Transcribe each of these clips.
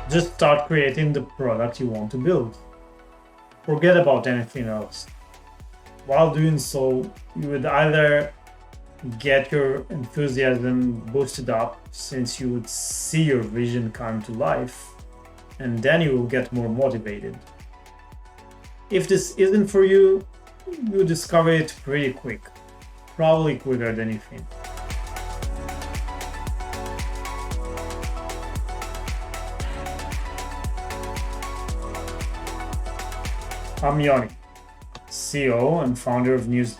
Just start creating the product you want to build. Forget about anything else. While doing so, you would either get your enthusiasm boosted up since you would see your vision come to life, and then you will get more motivated. If this isn't for you, you'll discover it pretty quick, probably quicker than you think. I'm Yoni, CEO and founder of Newsly.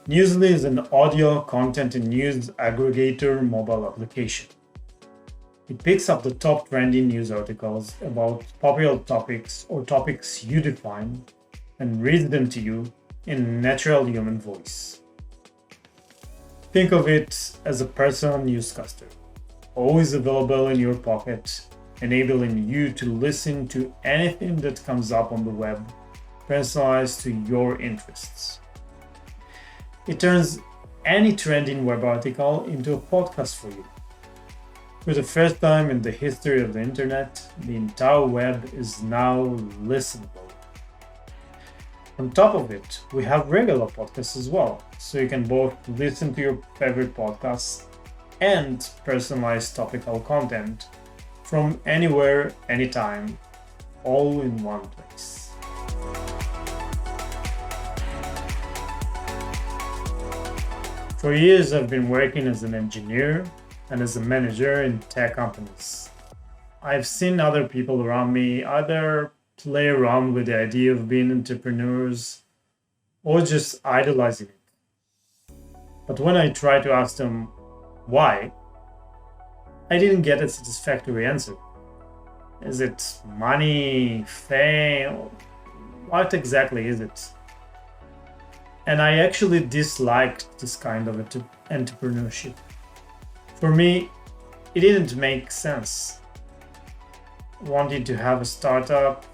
Newsly is an audio, content, and news aggregator mobile application. It picks up the top trending news articles about popular topics or topics you define and reads them to you in natural human voice. Think of it as a personal newscaster, always available in your pocket, enabling you to listen to anything that comes up on the web, personalized to your interests. It turns any trending web article into a podcast for you. For the first time in the history of the internet, the entire web is now listenable. On top of it, we have regular podcasts as well, so you can both listen to your favorite podcasts and personalize topical content from anywhere, anytime, all in one place. For years, I've been working as an engineer and as a manager in tech companies. I've seen other people around me either play around with the idea of being entrepreneurs or just idolizing it. But when I tried to ask them why, I didn't get a satisfactory answer. Is it money, fame? What exactly is it? And I actually disliked this kind of entrepreneurship. For me, it didn't make sense. Wanting to have a startup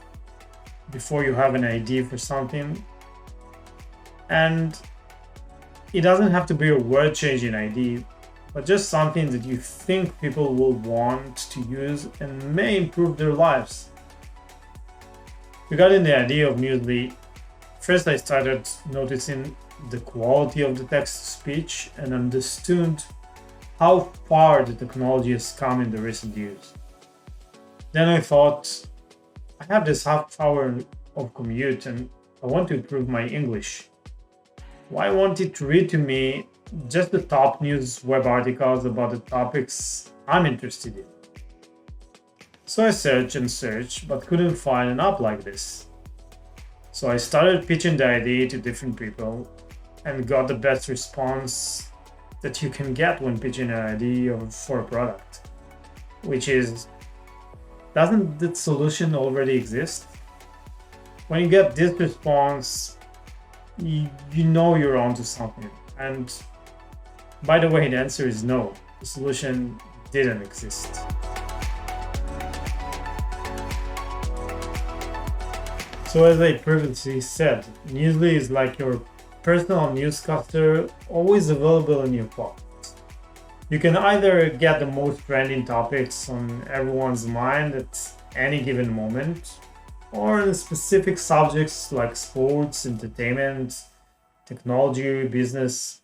before you have an idea for something. And it doesn't have to be a world-changing idea, but just something that you think people will want to use and may improve their lives. Regarding the idea of Newsly, first I started noticing the quality of the text-to-speech and understood how far the technology has come in the recent years. Then I thought, I have this half hour of commute and I want to improve my English. Why won't it read to me just the top news web articles about the topics I'm interested in? So I searched and searched, but couldn't find an app like this. So I started pitching the idea to different people and got the best response that you can get when pitching an idea for a product, which is, doesn't that solution already exist? When you get this response, you know you're onto something. And by the way, the answer is no, the solution didn't exist. So as I previously said, Newsly is like your personal newscaster, always available in your pocket. You can either get the most trending topics on everyone's mind at any given moment, or in specific subjects like sports, entertainment, technology, business.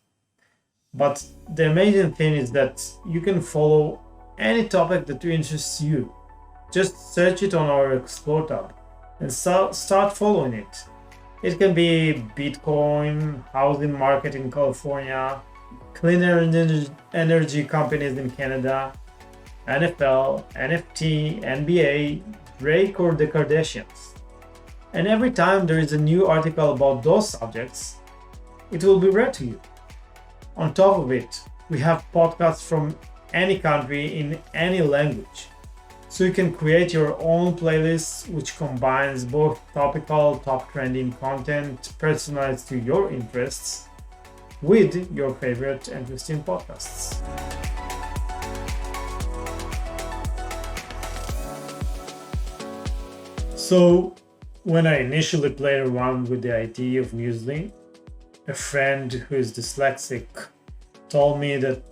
But the amazing thing is that you can follow any topic that interests you. Just search it on our Explore tab and start following it. It can be Bitcoin, housing market in California, cleaner energy companies in Canada, NFL, NFT, NBA, Drake, or the Kardashians. And every time there is a new article about those subjects, it will be read to you. On top of it, we have podcasts from any country in any language. So you can create your own playlist which combines both topical, top trending content personalized to your interests with your favorite interesting podcasts. So when I initially played around with the idea of Newsly, a friend who is dyslexic told me that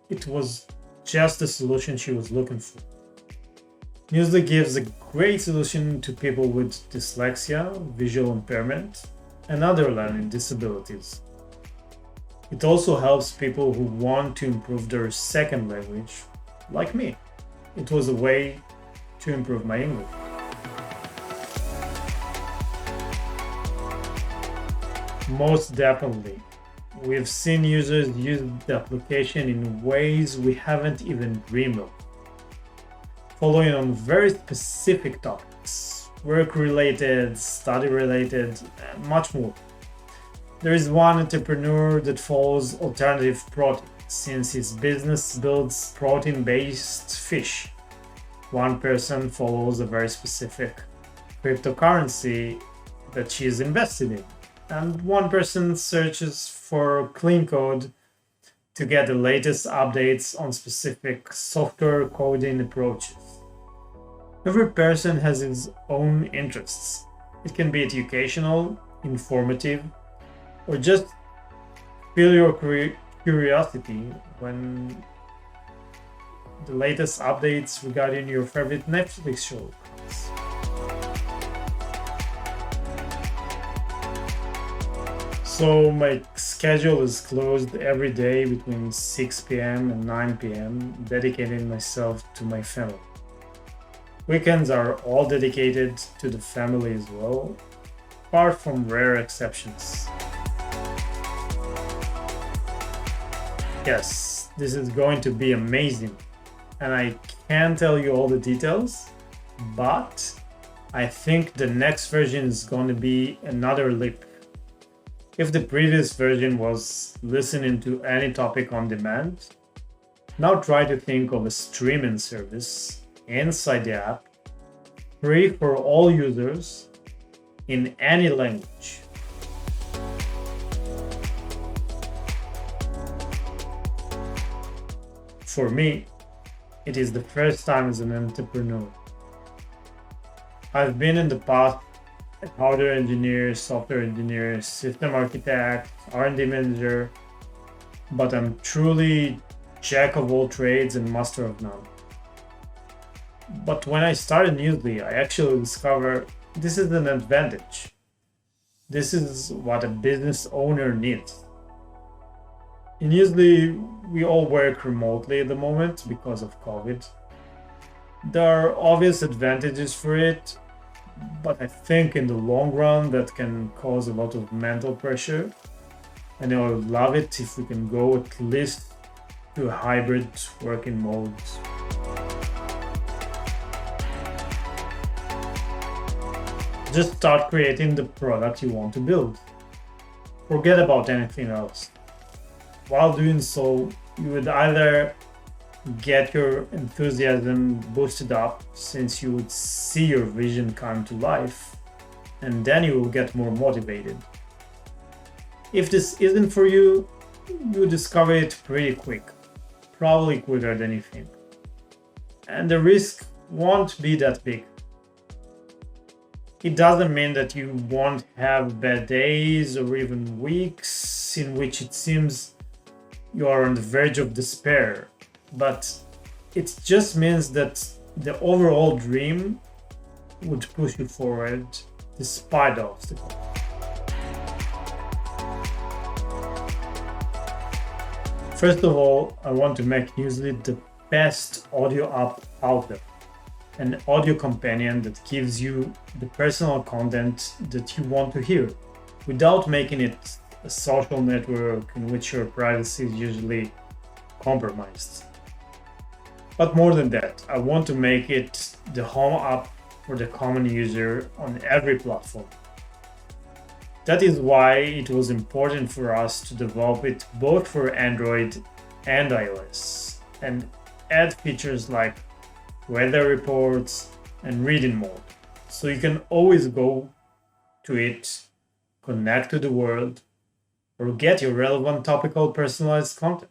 it was just the solution she was looking for. Newsly gives a great solution to people with dyslexia, visual impairment, and other learning disabilities. It also helps people who want to improve their second language, like me. It was a way to improve my English. Most definitely. We've seen users use the application in ways we haven't even dreamed of, following on very specific topics, work-related, study-related, and much more. There is one entrepreneur that follows alternative protein, since his business builds protein-based fish. One person follows a very specific cryptocurrency that she is invested in, and one person searches for clean code to get the latest updates on specific software coding approaches. Every person has his own interests. It can be educational, informative, or just feel your curiosity when the latest updates regarding your favorite Netflix show comes. So my schedule is closed every day between 6 p.m. and 9 p.m., dedicating myself to my family. Weekends are all dedicated to the family as well, apart from rare exceptions. Yes, this is going to be amazing, and I can't tell you all the details, but I think the next version is going to be another leap. If the previous version was listening to any topic on demand, now try to think of a streaming service inside the app, free for all users in any language. For me, it is the first time as an entrepreneur. I've been in the past a hardware engineer, software engineer, system architect, R&D manager, but I'm truly jack of all trades and master of none. But when I started Newsly, I actually discovered this is an advantage. This is what a business owner needs. In Newsly, we all work remotely at the moment because of COVID. There are obvious advantages for it, but I think in the long run that can cause a lot of mental pressure, and I would love it if we can go at least to a hybrid working mode. Just start creating the product you want to build. Forget about anything else. While doing so, you would either get your enthusiasm boosted up since you would see your vision come to life, and then you will get more motivated. If this isn't for you, you'll discover it pretty quick, probably quicker than you think. And the risk won't be that big. It doesn't mean that you won't have bad days or even weeks in which it seems you are on the verge of despair, but it just means that the overall dream would push you forward despite the obstacle. First of all, I want to make Newsly the best audio app out there. An audio companion that gives you the personal content that you want to hear, without making it a social network in which your privacy is usually compromised. But more than that, I want to make it the home app for the common user on every platform. That is why it was important for us to develop it both for Android and iOS, and add features like weather reports and reading mode, so you can always go to it, connect to the world, or get your relevant topical personalized content.